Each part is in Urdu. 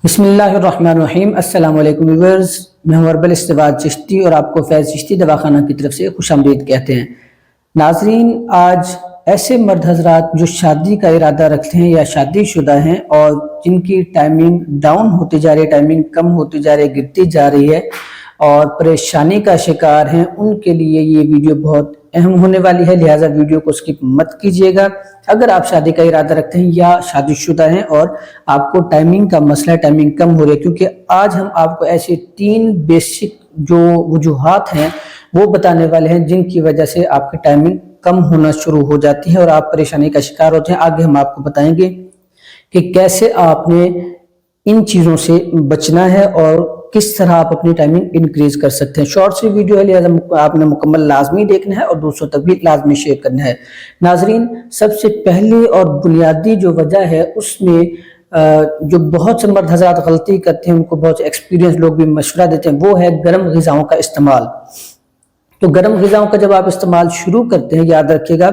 بسم اللہ الرحمن الرحیم۔ السلام علیکم ویورز، میں ہوں اربل استفاد چشتی اور آپ کو فیض چشتی دواخانہ کی طرف سے خوش آمدید کہتے ہیں۔ ناظرین، آج ایسے مرد حضرات جو شادی کا ارادہ رکھتے ہیں یا شادی شدہ ہیں اور جن کی ٹائمنگ ڈاؤن ہوتی جا رہی ہے، ٹائمنگ کم ہوتی جا رہی ہے، گرتی جا رہی ہے اور پریشانی کا شکار ہیں، ان کے لیے یہ ویڈیو بہت اہم ہونے والی ہے، لہٰذا ویڈیو کو سکپ مت کیجیے گا۔ اگر آپ شادی کا ارادہ رکھتے ہیں یا شادی شدہ ہیں اور آپ کو ٹائمنگ کا مسئلہ ہے، ٹائمنگ کم ہو رہی ہے، کیونکہ آج ہم آپ کو ایسے 3 بیسک جو وجوہات ہیں وہ بتانے والے ہیں جن کی وجہ سے آپ کی ٹائمنگ کم ہونا شروع ہو جاتی ہے اور آپ پریشانی کا شکار ہوتے ہیں۔ آگے ہم آپ کو بتائیں گے کہ کیسے آپ نے ان چیزوں سے بچنا ہے اور کس طرح آپ اپنی ٹائمنگ انکریز کر سکتے ہیں۔ شارٹ سی ویڈیو ہے، لہذا آپ نے مکمل لازمی دیکھنا ہے اور دوسروں تک بھی لازمی شیئر کرنا ہے۔ ناظرین، سب سے پہلی اور بنیادی جو وجہ ہے اس میں جو بہت سے مرد حضرات غلطی کرتے ہیں، ان کو بہت سے ایکسپیرینس لوگ بھی مشورہ دیتے ہیں، وہ ہے گرم غذاؤں کا استعمال۔ تو گرم غذاؤں کا جب آپ استعمال شروع کرتے ہیں، یاد رکھیے گا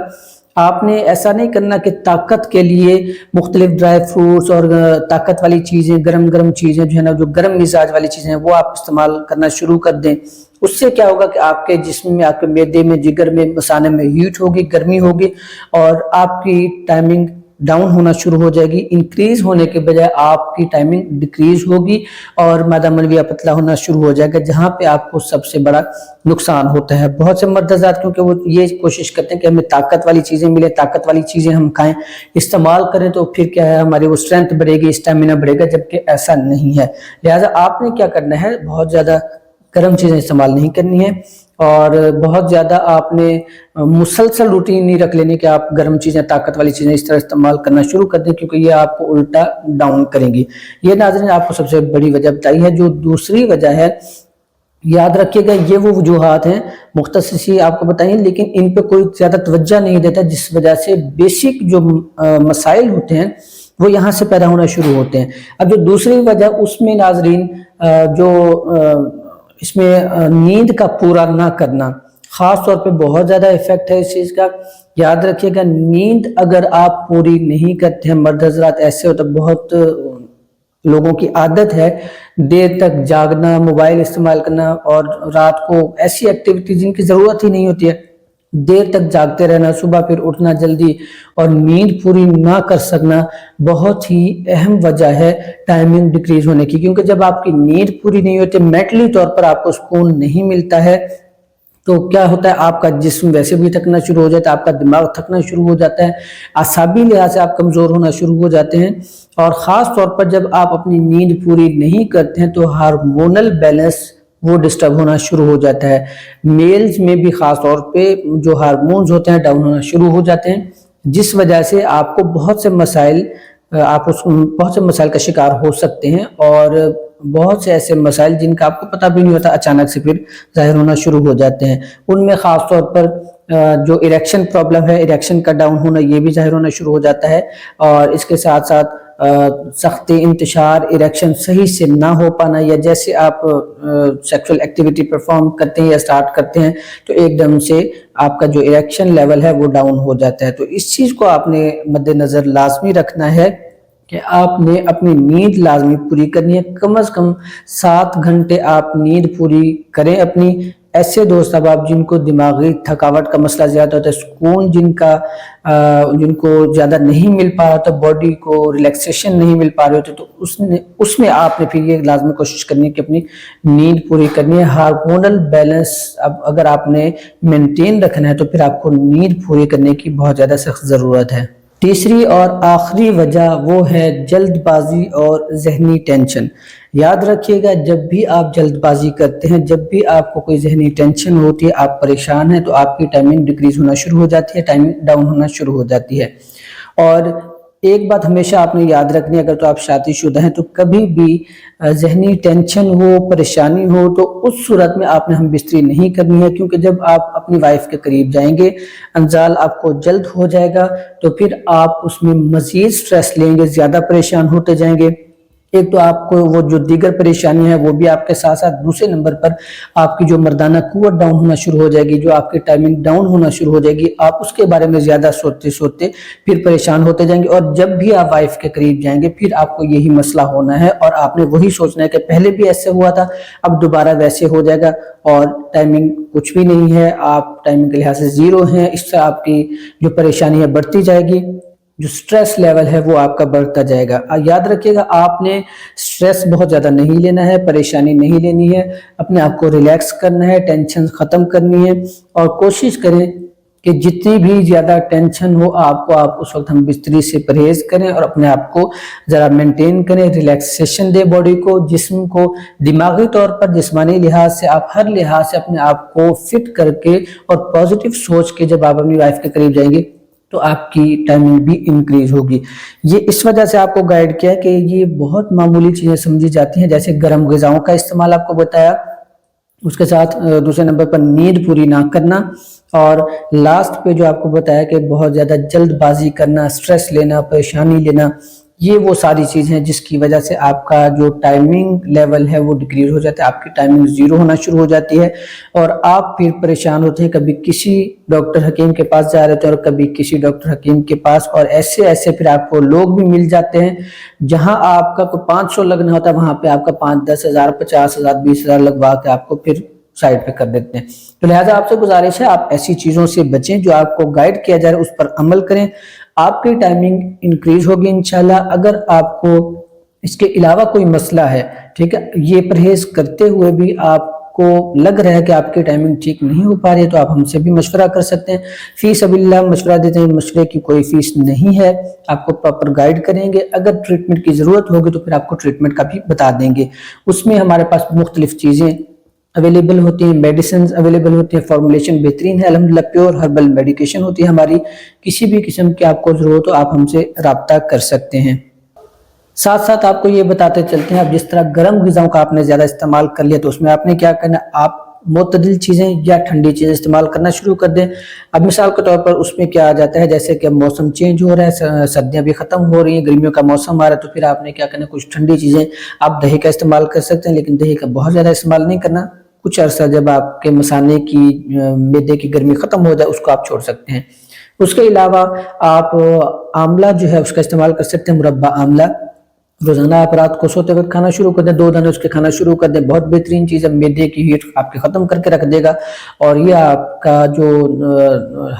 آپ نے ایسا نہیں کرنا کہ طاقت کے لیے مختلف ڈرائی فروٹس اور طاقت والی چیزیں، گرم چیزیں جو ہے نا، جو گرم مزاج والی چیزیں ہیں وہ آپ استعمال کرنا شروع کر دیں۔ اس سے کیا ہوگا کہ آپ کے جسم میں، آپ کے معدے میں، جگر میں، مثانے میں ہیٹ ہوگی، گرمی ہوگی اور آپ کی ٹائمنگ ڈاؤن ہونا شروع ہو جائے گی۔ انکریز ہونے کے بجائے آپ کی ٹائمنگ ڈیکریز ہوگی اور معدہ منویہ پتلا ہونا شروع ہو جائے گا، جہاں پہ آپ کو سب سے بڑا نقصان ہوتا ہے۔ بہت سے مرد حضرات کیونکہ وہ یہ کوشش کرتے ہیں کہ ہمیں طاقت والی چیزیں ملے، طاقت والی چیزیں ہم کھائیں، استعمال کریں، تو پھر کیا ہے، ہماری وہ اسٹرینتھ بڑھے گی، اسٹیمنا بڑھے گا، جبکہ ایسا نہیں ہے۔ لہٰذا آپ نے کیا کرنا ہے، بہت زیادہ گرم چیزیں استعمال نہیں کرنی ہے اور بہت زیادہ آپ نے مسلسل روٹین نہیں رکھ لینی کہ آپ گرم چیزیں، طاقت والی چیزیں اس طرح استعمال کرنا شروع کر دیں، کیونکہ یہ آپ کو الٹا ڈاؤن کریں گی۔ یہ ناظرین آپ کو سب سے بڑی وجہ بتائی ہے۔ جو دوسری وجہ ہے، یاد رکھیے گا یہ وہ وجوہات ہیں مختصر سی آپ کو بتائیں، لیکن ان پہ کوئی زیادہ توجہ نہیں دیتا، جس وجہ سے بیسک جو مسائل ہوتے ہیں وہ یہاں سے پیدا ہونا شروع ہوتے ہیں۔ اب جو دوسری وجہ، اس میں ناظرین جو اس میں نیند کا پورا نہ کرنا خاص طور پہ بہت زیادہ ایفیکٹ ہے اس چیز کا۔ یاد رکھیے گا نیند اگر آپ پوری نہیں کرتے ہیں، مرد حضرات ایسے ہوتا ہے، بہت لوگوں کی عادت ہے دیر تک جاگنا، موبائل استعمال کرنا اور رات کو ایسی ایکٹیویٹی جن کی ضرورت ہی نہیں ہوتی ہے، دیر تک جاگتے رہنا، صبح پھر اٹھنا جلدی اور نیند پوری نہ کر سکنا بہت ہی اہم وجہ ہے ٹائمنگ ڈیکریز ہونے کی۔ کیونکہ جب آپ کی نیند پوری نہیں ہوتی، مینٹلی طور پر آپ کو سکون نہیں ملتا ہے، تو کیا ہوتا ہے، آپ کا جسم ویسے بھی تھکنا شروع ہو جاتا ہے، آپ کا دماغ تھکنا شروع ہو جاتا ہے، اعصابی لحاظ سے آپ کمزور ہونا شروع ہو جاتے ہیں اور خاص طور پر جب آپ اپنی نیند پوری نہیں کرتے ہیں تو ہارمونل بیلنس وہ ڈسٹرب ہونا شروع ہو جاتا ہے۔ میلز میں بھی خاص طور پہ جو ہارمونز ہوتے ہیں ڈاؤن ہونا شروع ہو جاتے ہیں، جس وجہ سے آپ کو بہت سے مسائل کا شکار ہو سکتے ہیں اور بہت سے ایسے مسائل جن کا آپ کو پتہ بھی نہیں ہوتا اچانک سے پھر ظاہر ہونا شروع ہو جاتے ہیں۔ ان میں خاص طور پر جو اریکشن پرابلم ہے، اریکشن کا ڈاؤن ہونا، یہ بھی ظاہر ہونا شروع ہو جاتا ہے اور اس کے ساتھ ساتھ سخت انتشار، اریکشن صحیح سے نہ ہو پانا، یا جیسے آپ سیکسول ایکٹیویٹی پرفارم کرتے ہیں یا سٹارٹ کرتے ہیں تو ایک دم سے آپ کا جو اریکشن لیول ہے وہ ڈاؤن ہو جاتا ہے۔ تو اس چیز کو آپ نے مد نظر لازمی رکھنا ہے کہ آپ نے اپنی نیند لازمی پوری کرنی ہے، کم از کم 7 گھنٹے آپ نیند پوری کریں اپنی۔ ایسے دوست احباب جن کو دماغی تھکاوٹ کا مسئلہ زیادہ ہوتا ہے، سکون جن کو زیادہ نہیں مل پا رہا ہوتا، باڈی کو ریلیکسیشن نہیں مل پا رہے ہوتے، تو اس میں آپ نے پھر یہ لازمی کوشش کرنی ہے کہ اپنی نیند پوری کرنی ہے۔ ہارمونل بیلنس اب اگر آپ نے مینٹین رکھنا ہے تو پھر آپ کو نیند پوری کرنے کی بہت زیادہ سخت ضرورت ہے۔ تیسری اور آخری وجہ وہ ہے جلد بازی اور ذہنی ٹینشن۔ یاد رکھیے گا جب بھی آپ جلد بازی کرتے ہیں، جب بھی آپ کو کوئی ذہنی ٹینشن ہوتی ہے، آپ پریشان ہیں، تو آپ کی ٹائمنگ ڈیکریز ہونا شروع ہو جاتی ہے، ٹائمنگ ڈاؤن ہونا شروع ہو جاتی ہے۔ اور ایک بات ہمیشہ آپ نے یاد رکھنی ہے، اگر تو آپ شادی شدہ ہیں تو کبھی بھی ذہنی ٹینشن ہو، پریشانی ہو، تو اس صورت میں آپ نے ہم بستری نہیں کرنی ہے، کیونکہ جب آپ اپنی وائف کے قریب جائیں گے، انزال آپ کو جلد ہو جائے گا، تو پھر آپ اس میں مزید سٹریس لیں گے، زیادہ پریشان ہوتے جائیں گے ایک تو آپ کو وہ جو دیگر پریشانی ہے وہ بھی آپ کے ساتھ ساتھ، دوسرے نمبر پر آپ کی جو مردانہ قوت ڈاؤن ہونا شروع ہو جائے گی، جو آپ کی ٹائمنگ ڈاؤن ہونا شروع ہو جائے گی، آپ اس کے بارے میں زیادہ سوچتے سوچتے پھر پریشان ہوتے جائیں گے، اور جب بھی آپ وائف کے قریب جائیں گے پھر آپ کو یہی مسئلہ ہونا ہے، اور آپ نے وہی سوچنا ہے کہ پہلے بھی ایسے ہوا تھا، اب دوبارہ ویسے ہو جائے گا، اور ٹائمنگ کچھ بھی نہیں ہے، آپ ٹائمنگ کے لحاظ سے زیرو ہیں۔ اس سے آپ کی جو پریشانی ہے بڑھتی جائے گی، جو سٹریس لیول ہے وہ آپ کا بڑھتا جائے گا۔ یاد رکھیے گا، آپ نے سٹریس بہت زیادہ نہیں لینا ہے، پریشانی نہیں لینی ہے، اپنے آپ کو ریلیکس کرنا ہے، ٹینشن ختم کرنی ہے، اور کوشش کریں کہ جتنی بھی زیادہ ٹینشن ہو آپ اس وقت ہم بستری سے پرہیز کریں، اور اپنے آپ کو ذرا مینٹین کریں، ریلیکسیشن دیں باڈی کو، جسم کو، دماغی طور پر، جسمانی لحاظ سے، آپ ہر لحاظ سے اپنے آپ کو فٹ کر کے اور پازیٹیو سوچ کے جب آپ اپنی وائف کے قریب جائیں گے تو آپ کی ٹائمنگ بھی انکریز ہوگی۔ یہ اس وجہ سے آپ کو گائیڈ کیا کہ یہ بہت معمولی چیزیں سمجھی جاتی ہیں، جیسے گرم غذاؤں کا استعمال آپ کو بتایا، اس کے ساتھ دوسرے نمبر پر نیند پوری نہ کرنا، اور لاسٹ پہ جو آپ کو بتایا کہ بہت زیادہ جلد بازی کرنا، سٹریس لینا، پریشانی لینا، یہ وہ ساری چیزیں ہیں جس کی وجہ سے آپ کا جو ٹائمنگ لیول ہے وہ ڈکریز ہو جاتا ہے، آپ کی ٹائمنگ زیرو ہونا شروع ہو جاتی ہے، اور آپ پھر پریشان ہوتے ہیں، کبھی کسی ڈاکٹر حکیم کے پاس جا رہے تھے اور کبھی کسی ڈاکٹر حکیم کے پاس، اور ایسے پھر آپ کو لوگ بھی مل جاتے ہیں، جہاں آپ کا کوئی 500 لگنا ہوتا ہے وہاں پہ آپ کا 5-10 ہزار 50 ہزار 20 ہزار لگوا کے آپ کو پھر سائڈ پہ کر دیتے ہیں۔ تو لہٰذا آپ سے گزارش ہے آپ ایسی چیزوں سے بچیں، جو آپ کو گائیڈ کیا جا رہا ہے اس پر عمل کریں، آپ کی ٹائمنگ انکریز ہوگی انشاءاللہ۔ اگر آپ کو اس کے علاوہ کوئی مسئلہ ہے، ٹھیک ہے، یہ پرہیز کرتے ہوئے بھی آپ کو لگ رہا ہے کہ آپ کی ٹائمنگ ٹھیک نہیں ہو پا رہی ہے، تو آپ ہم سے بھی مشورہ کر سکتے ہیں، فی سبیل اللہ مشورہ دیتے ہیں، مشورے کی کوئی فیس نہیں ہے، آپ کو پراپر گائیڈ کریں گے، اگر ٹریٹمنٹ کی ضرورت ہوگی تو پھر آپ کو ٹریٹمنٹ کا بھی بتا دیں گے۔ اس میں ہمارے پاس مختلف چیزیں اویلیبل ہوتی ہیں، میڈیسنز اویلیبل ہوتی ہیں، فارمولیشن بہترین ہے الحمدللہ، پیور ہربل میڈیکیشن ہوتی ہے ہماری، کسی بھی قسم کی آپ کو ضرورت ہو آپ ہم سے رابطہ کر سکتے ہیں۔ ساتھ ساتھ آپ کو یہ بتاتے چلتے ہیں، اب جس طرح گرم غذاؤں کا آپ نے زیادہ استعمال کر لیا تو اس میں آپ نے کیا کرنا، آپ معتدل چیزیں یا ٹھنڈی چیزیں استعمال کرنا شروع کر دیں۔ اب مثال کے طور پر اس میں کیا آ جاتا ہے، جیسے کہ موسم چینج ہو رہا ہے، سردیاں بھی ختم ہو رہی ہیں، گرمیوں کا موسم آ رہا ہے، تو پھر آپ نے کیا کرنا، کچھ ٹھنڈی چیزیں، آپ دہی کا استعمال کر سکتے ہیں، لیکن دہی کا بہت زیادہ استعمال نہیں کرنا، کچھ عرصہ جب آپ کے مثانے کی معدے کی گرمی ختم ہو جائے اس کو آپ چھوڑ سکتے ہیں۔ اس کے علاوہ آپ آملہ جو ہے اس کا استعمال کر سکتے ہیں، مربع آملہ، روزانہ آپ رات کو سوتے وقت کھانا شروع کر دیں، 2 دانے اس کے کھانا شروع کر دیں، بہت بہترین چیز ہے، معدے کی ہیٹ آپ کے ختم کر کے رکھ دے گا، اور یہ آپ کا جو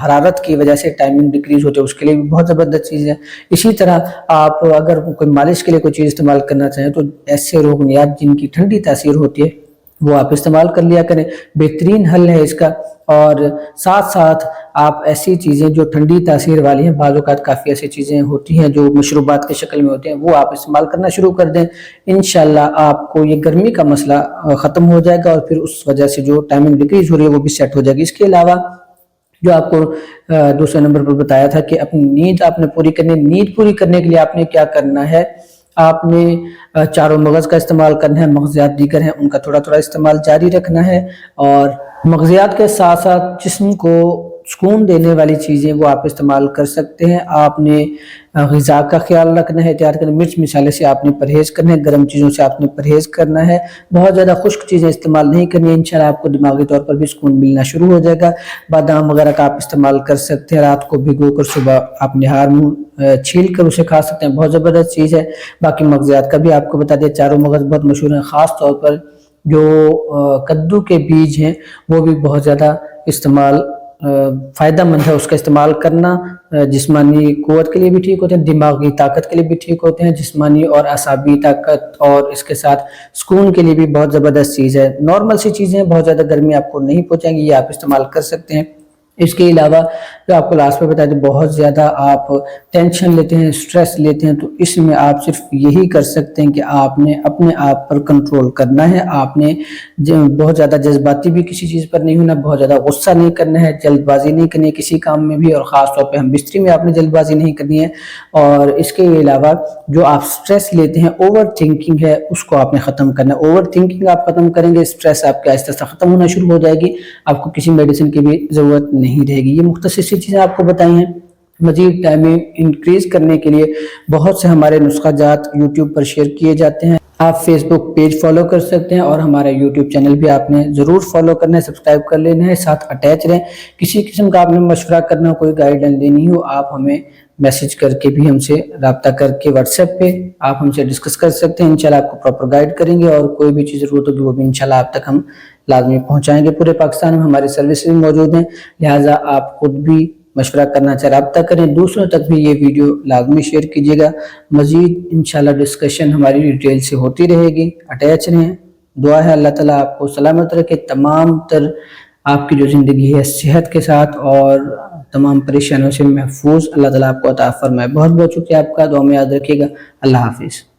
حرارت کی وجہ سے ٹائمنگ ڈکریز ہوتی ہے اس کے لیے بھی بہت زبردست چیز ہے۔ اسی طرح آپ اگر کوئی مالش کے لیے کوئی چیز استعمال کرنا چاہیں تو ایسے روگنیات جن کی ٹھنڈی تاثیر ہوتی ہے وہ آپ استعمال کر لیا کریں، بہترین حل ہے اس کا۔ اور ساتھ ساتھ آپ ایسی چیزیں جو ٹھنڈی تاثیر والی ہیں، بعض اوقات کافی ایسی چیزیں ہوتی ہیں جو مشروبات کے شکل میں ہوتے ہیں، وہ آپ استعمال کرنا شروع کر دیں، انشاءاللہ آپ کو یہ گرمی کا مسئلہ ختم ہو جائے گا، اور پھر اس وجہ سے جو ٹائمنگ ڈکریز ہو رہی ہے وہ بھی سیٹ ہو جائے گی۔ اس کے علاوہ جو آپ کو دوسرے نمبر پر بتایا تھا کہ اپنی نیند آپ نے پوری کرنی، نیند پوری کرنے کے لیے آپ نے کیا کرنا ہے، آپ نے چاروں مغز کا استعمال کرنا ہے، مغزیات دیگر ہیں ان کا تھوڑا تھوڑا استعمال جاری رکھنا ہے، اور مغزیات کے ساتھ ساتھ جسم کو سکون دینے والی چیزیں وہ آپ استعمال کر سکتے ہیں۔ آپ نے غذا کا خیال رکھنا ہے، احتیاط کرنا، مرچ مسالے سے آپ نے پرہیز کرنا ہے، گرم چیزوں سے آپ نے پرہیز کرنا ہے، بہت زیادہ خشک چیزیں استعمال نہیں کرنی ہے، انشاءاللہ آپ کو دماغی طور پر بھی سکون ملنا شروع ہو جائے گا۔ بادام وغیرہ کا آپ استعمال کر سکتے ہیں، رات کو بھگو کر صبح آپ نہار منہ چھیل کر اسے کھا سکتے ہیں، بہت زبردست چیز ہے۔ باقی مغزیات کا بھی آپ کو بتا دیا، چاروں مغز بہت مشہور ہیں، خاص طور پر جو کدو کے بیج ہیں وہ بھی بہت زیادہ استعمال فائدہ مند ہے، اس کا استعمال کرنا جسمانی قوت کے لیے بھی ٹھیک ہوتے ہیں، دماغی طاقت کے لیے بھی ٹھیک ہوتے ہیں، جسمانی اور اعصابی طاقت اور اس کے ساتھ سکون کے لیے بھی بہت زبردست چیز ہے۔ نارمل سی چیزیں، بہت زیادہ گرمی آپ کو نہیں پہنچائیں گی، یہ آپ استعمال کر سکتے ہیں۔ اس کے علاوہ جو آپ کو لاسٹ میں بتا دیں، بہت زیادہ آپ ٹینشن لیتے ہیں، سٹریس لیتے ہیں، تو اس میں آپ صرف یہی کر سکتے ہیں کہ آپ نے اپنے آپ پر کنٹرول کرنا ہے، آپ نے بہت زیادہ جذباتی بھی کسی چیز پر نہیں ہونا، بہت زیادہ غصہ نہیں کرنا ہے، جلد بازی نہیں کرنی ہے کسی کام میں بھی، اور خاص طور پہ ہم بستری میں آپ نے جلد بازی نہیں کرنی ہے۔ اور اس کے علاوہ جو آپ سٹریس لیتے ہیں، اوور تھنکنگ ہے، اس کو آپ نے ختم کرنا ہے۔ اوور تھنکنگ آپ ختم کریں گے، سٹریس آپ کے آہستہ آہستہ ختم ہونا شروع ہو جائے گی، آپ کو کسی میڈیسن کی بھی ضرورت نہیں رہے گی۔ یہ مختصر سی چیزیں آپ کو بتائی ہیں۔ مزید ٹائمنگ انکریز کرنے کے لیے بہت سے ہمارے نسخہ جات یوٹیوب پر شیئر کیے جاتے ہیں. آپ فیس بک پیج فالو کر سکتے ہیں اور ہمارا یوٹیوب چینل بھی آپ نے ضرور فالو کرنا ہے, سبسکرائب کر لینا ہے, ساتھ اٹیچ رہیں. کسی قسم کا آپ نے مشورہ کرنا ہو, کوئی گائیڈ لائن دینی ہو, آپ ہمیں میسج کر کے بھی ہم سے رابطہ کر کے واٹس ایپ پہ آپ ہم سے ڈسکس کر سکتے ہیں. انشاءاللہ آپ کو پراپر گائیڈ کریں گے اور کوئی بھی چیز ضرورت ہوگی وہ بھی انشاءاللہ آپ تک ہم لازمی پہنچائیں گے. پورے پاکستان میں ہماری سروس بھی موجود ہیں, لہٰذا آپ خود بھی مشورہ کرنا چاہے رابطہ کریں. دوسروں تک بھی یہ ویڈیو لازمی شیئر کیجیے گا. مزید انشاءاللہ ڈسکشن ہماری ڈیٹیل سے ہوتی رہے گی. اٹیچ رہیں. دعا ہے اللہ تعالیٰ آپ کو سلامت رکھے, تمام تر آپ کی جو زندگی ہے صحت کے ساتھ اور تمام پریشانیوں سے محفوظ اللہ تعالیٰ آپ کو عطا فرمائے. بہت بہت شکریہ آپ کا, دعا میں یاد رکھیے گا. اللہ حافظ.